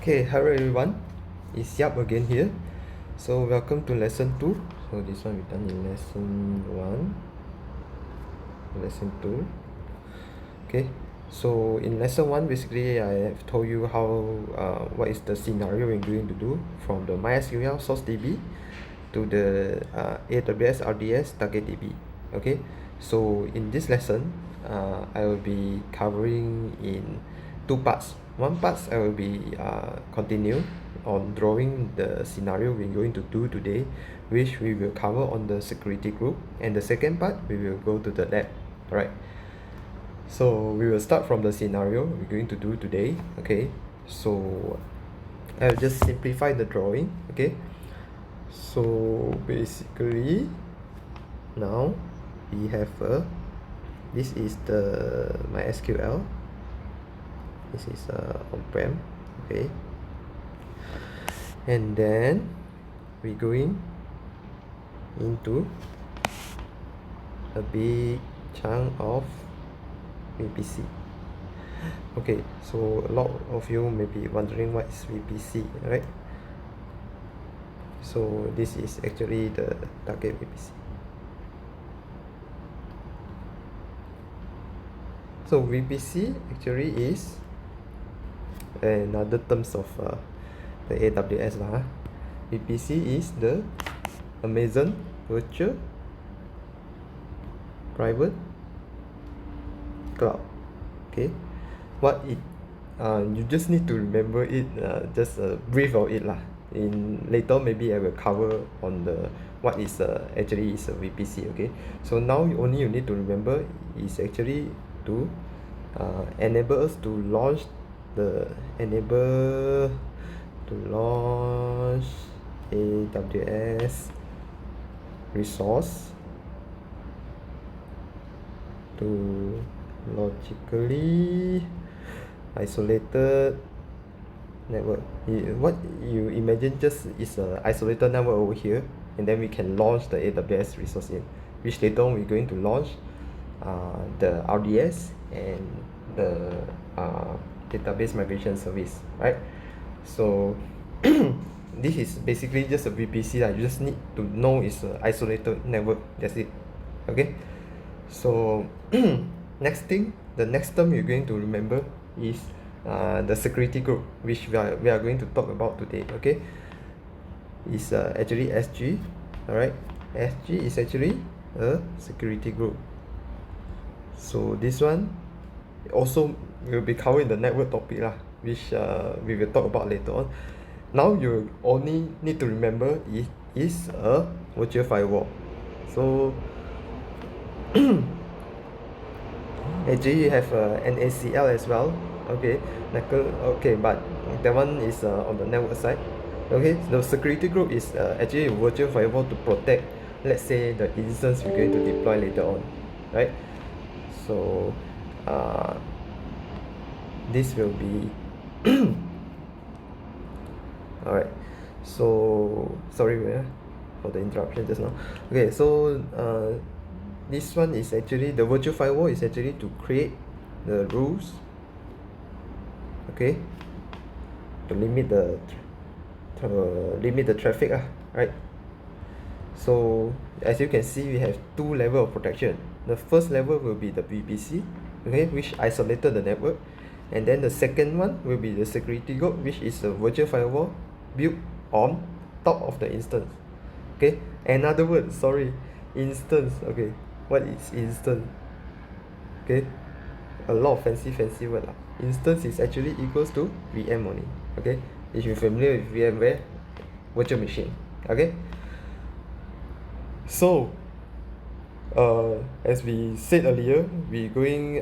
Okay, hello everyone. It's Yap again here. So welcome to lesson 2. So this one we've done in lesson 1, lesson 2. Okay, so in lesson 1, basically I have told you how what is the scenario we're going to do from the MySQL source DB to the AWS RDS target DB. Okay, so in this lesson, I will be covering in two parts. One part I will be continue on drawing the scenario we're going to do today, which we will cover on the security group, and the second part we will go to the lab. Alright, so we will start from the scenario we're going to do today. Okay, so I'll just simplify the drawing. Okay, so basically now we have this is the MySQL. This is on-prem. Okay, and then we're going into a big chunk of VPC. Okay, so a lot of you may be wondering what is VPC, right? So this is actually the target VPC. So VPC actually is another terms of the AWS lah. VPC is the Amazon Virtual Private Cloud. Okay, what it you just need to remember it, just a brief of it lah. In later maybe I will cover on the what is actually is a VPC. Okay, so now only you need to remember is actually to enable us to launch AWS resource to logically isolated network. What you imagine just is a isolated network over here, and then we can launch the AWS resource in, which later on we're going to launch the RDS and the database migration service, right? So this is basically just a VPC that you just need to know is an isolated network. That's it. Okay, so next thing, the next term you're going to remember is the security group, which we are going to talk about today. Okay, is actually SG. All right, SG is actually a security group. So this one also will be covering the network topic lah, which we will talk about later on. Now you only need to remember it is a virtual firewall. So actually you have an ACL as well. Okay, okay, but that one is on the network side. Okay, the security group is actually a virtual firewall to protect, let's say, the instance we're going to deploy later on, right? So this will be alright. So sorry for the interruption just now. Okay, so this one is actually the virtual firewall is actually to create the rules, okay, to limit the traffic, right? So as you can see, we have two levels of protection. The first level will be the VPC, okay, which isolated the network, and then the second one will be the security group, which is a virtual firewall built on top of the instance. Okay, another word, sorry, instance. Okay, what is instance? Okay, a lot of fancy word lah. Instance is actually equals to VM only. Okay, if you're familiar with VMware, virtual machine. Okay, so as we said earlier, we're going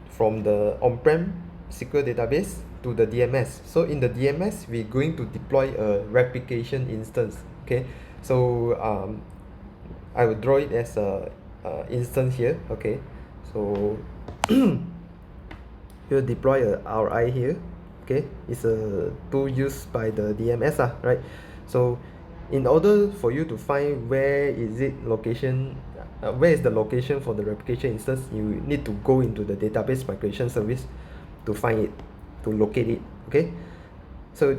from the on-prem SQL database to the DMS. So in the DMS, we're going to deploy a replication instance. Okay, so I will draw it as a instance here. Okay, so we'll deploy a RI here. Okay, it's a tool used by the DMS right? So in order for you to find where is the location for the replication instance, you need to go into the database migration service to find it, to locate it. Okay, So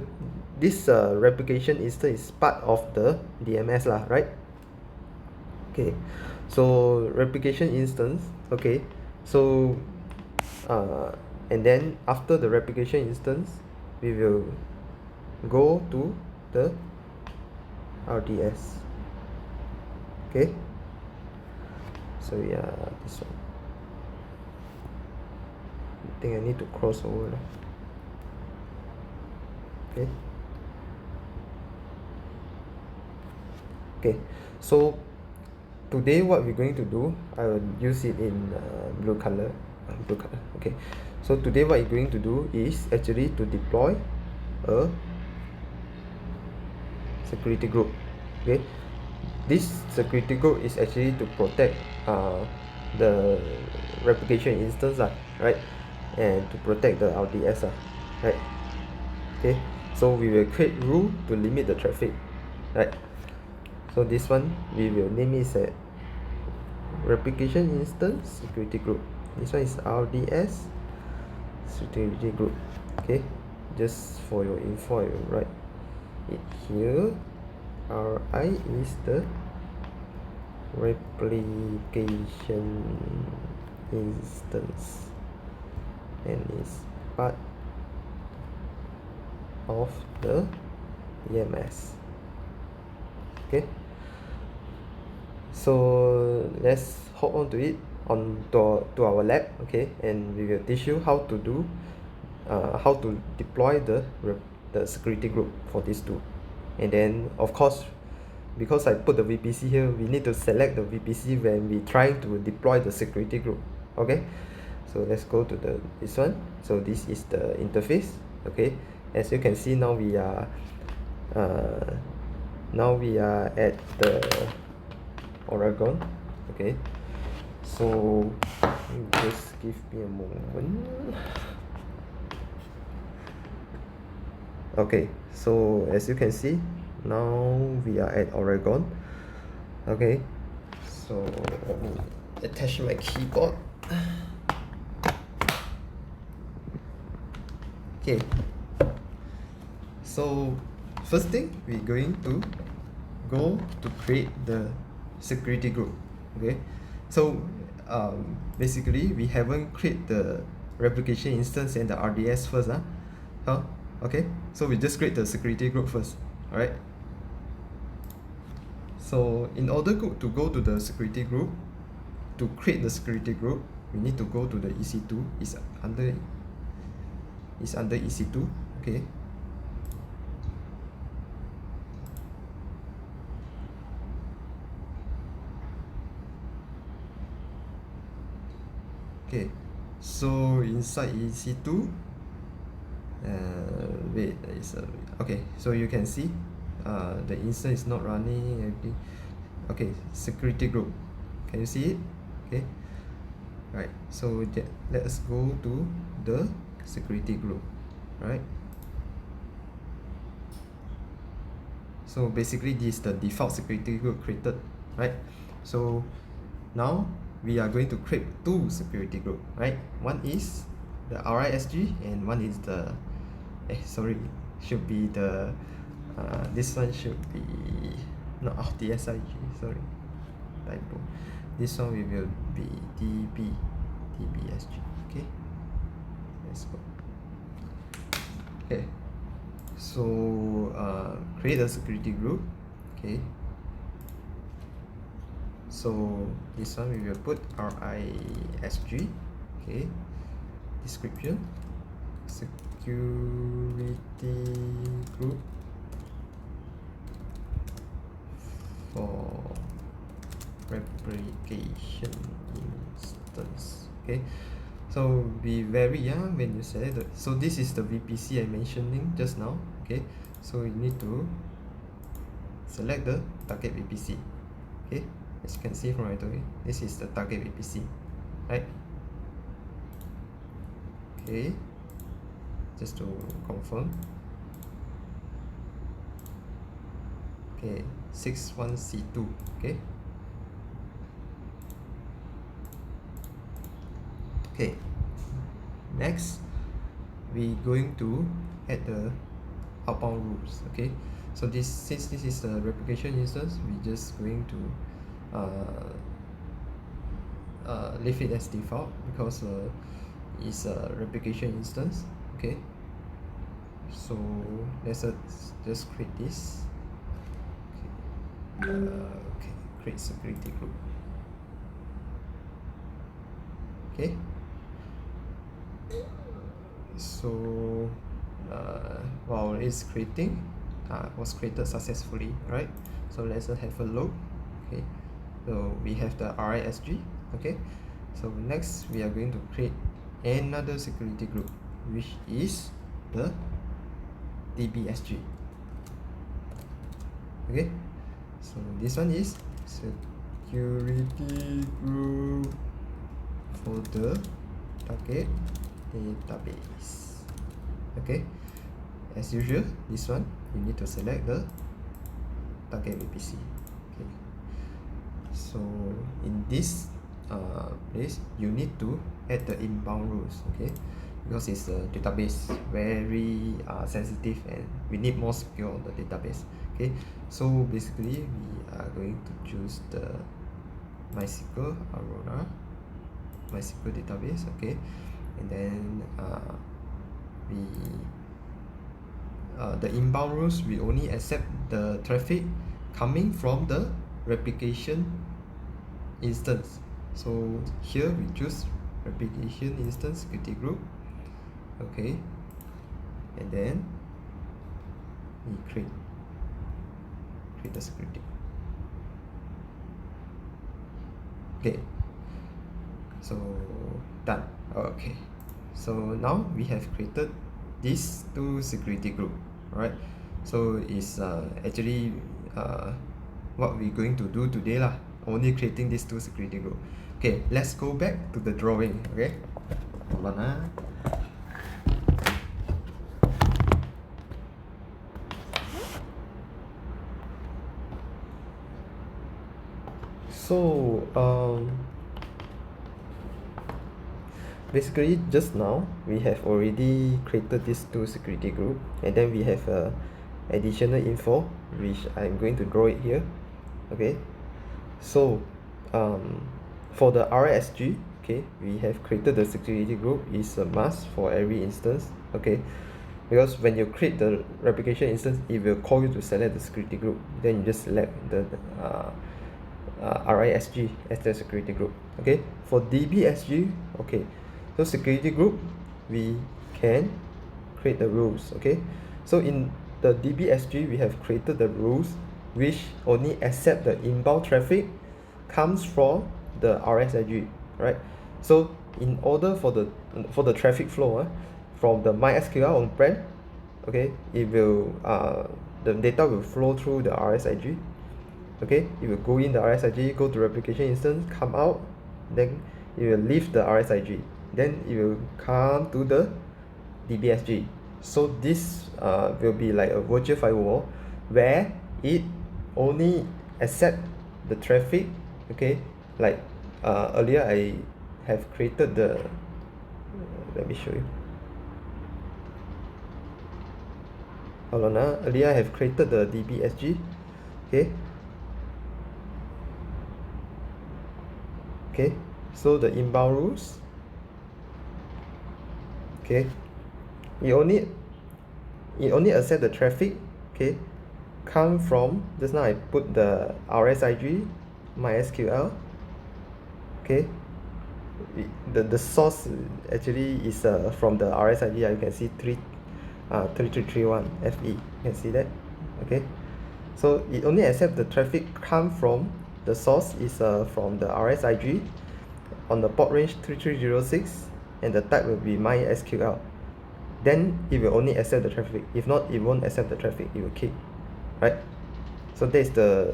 this replication instance is part of the DMS lah, right? Okay, so replication instance, okay, so and then after the replication instance we will go to the RDS. Okay, so yeah, this one I think I need to cross over. Okay, okay, so today what we're going to do, I will use it in blue color. Okay, so today what you're going to do is actually to deploy a security group. Okay, this security group is actually to protect the replication instance, right, and to protect the RDS, right. Okay, so we will create rule to limit the traffic, right. So this one we will name it as replication instance security group. This one is RDS security group. Okay, just for your info I will write it here. RI is the replication instance and is part of the EMS. Okay, so let's hold on to it to our lab, okay, and we will teach you how to do how to deploy the security group for these two. And then of course, because I put the VPC here, we need to select the VPC when we try to deploy the security group. Okay, so let's go to this one. So this is the interface. Okay, as you can see, now we are at the Oregon. Okay, so just give me a moment. Okay, so as you can see, now we are at Oregon. Okay, so let me attach my keyboard. Okay, so first thing we're going to go to create the security group. Okay, so basically we haven't create the replication instance and the RDS first. Okay, so we just create the security group first. All right, so in order to go to the security group, to create the security group, we need to go to the EC2. It's under EC2. Okay, okay, so inside EC2, wait, okay, so you can see the instance is not running, everything. Okay, security group, can you see it? Okay, right, so let's go to the security group, right? So basically this is the default security group created, right? So now we are going to create two security group, right? One is the RISG and one is the should be the this one should be not DSIG, sorry, typo. This one will be DBSG. Okay, let's go. Okay, so create a security group. Okay, so this one we will put RISG. Okay, description security group for replication instance. Okay, so be very when you select the, so this is the VPC I mentioning just now. Okay, so you need to select the target VPC. Okay, as you can see from right away, this is the target VPC, right? Okay, just to confirm. Okay, 61C2. Okay, okay, next we going to add the outbound rules. Okay, so since this is a replication instance, we just going to leave it as default because it's a replication instance. Okay, so let's just create this. Okay, create security group. Okay, so while it's creating, was created successfully, right? So let's have a look. Okay, so we have the RISG. Okay, so next we are going to create another security group, which is the DBSG. Okay, so this one is security group for the target database. Okay, as usual, this one you need to select the target VPC. Okay, so in this place you need to add the inbound rules. Okay, because it's a database very sensitive and we need more secure on the database. Okay, so basically we are going to choose the MySQL Aurora MySQL database. Okay, and then the inbound rules, we only accept the traffic coming from the replication instance. So here we choose replication instance security group. Okay, and then we create the security. Okay, so done. Okay, so now we have created these two security group, right? So it's actually what we're going to do today lah, only creating these two security group. Okay, let's go back to the drawing. Okay, hold on. So basically just now we have already created these two security group, and then we have additional info which I'm going to draw it here. Okay, so for the RISG, okay, we have created the security group is a must for every instance. Okay, because when you create the replication instance, it will call you to select the security group, then you just select the RISG as the security group. Okay, for DBSG, okay, so security group we can create the rules. Okay, so in the DBSG we have created the rules which only accept the inbound traffic comes from the RSIG, right? So in order for the traffic flow from the MySQL on-prem, okay, it will the data will flow through the RSIG. Okay, it will go in the RSIG, go to replication instance, come out, then it will leave the RSIG, then it will come to the DBSG. So this will be like a virtual firewall where it only accept the traffic. Okay, like earlier I have created the let me show you. Hold on, earlier I have created the DBSG. Okay, so the inbound rules, okay, it only accept the traffic, okay, come from, just now I put the RSIG MySQL. Okay, the source actually is from the RSIG. You can see 3331 FE, you can see that. Okay, so it only accept the traffic come from the source is from the RSIG on the port range 3306, and the type will be MySQL. Then it will only accept the traffic. If not, it won't accept the traffic, it will kick, right? So that's the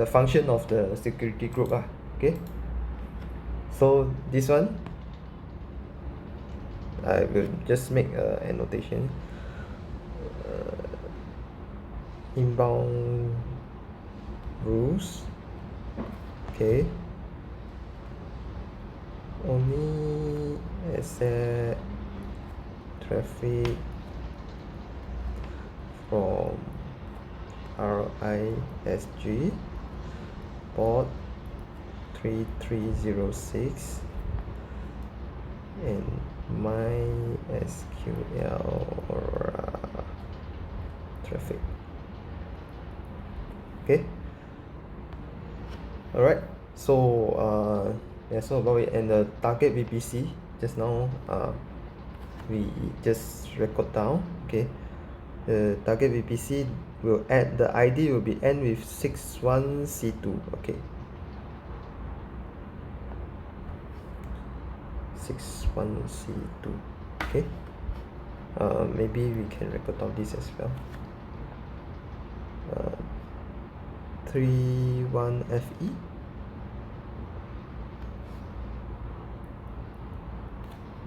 function of the security group. Okay, so this one I will just make a annotation. Inbound rules, okay, only accept traffic RISG port 3306 and MySQL traffic. Okay, alright, so that's all about it. And the target VPC just now we just record down. Okay, the target VPC will add, the ID will be end with 61C2. okay, 61C2. okay, maybe we can record down this as well. 31FE.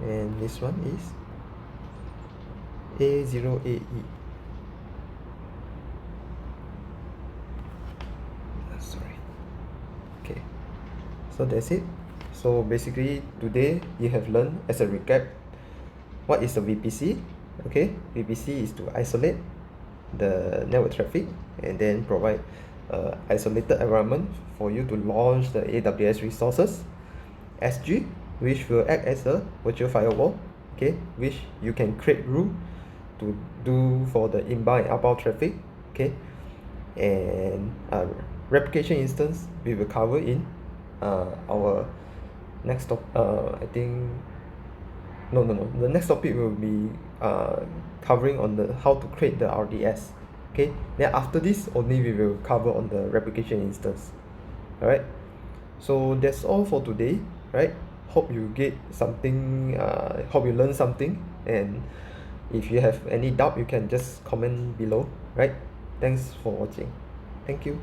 And this one is A0AE. Sorry. Okay, so that's it. So basically today you have learned, as a recap, what is a VPC. Okay, VPC is to isolate the network traffic and then provide isolated environment for you to launch the AWS resources. SG, which will act as a virtual firewall, okay, which you can create rule to do for the inbound and outbound traffic. Okay, and replication instance we will cover in our next I think no, the next topic will be covering on the how to create the RDS. Okay, then after this only we will cover on the replication instance. Alright, so that's all for today, right? Hope you get something, hope you learn something, and if you have any doubt you can just comment below, right? Thanks for watching. Thank you.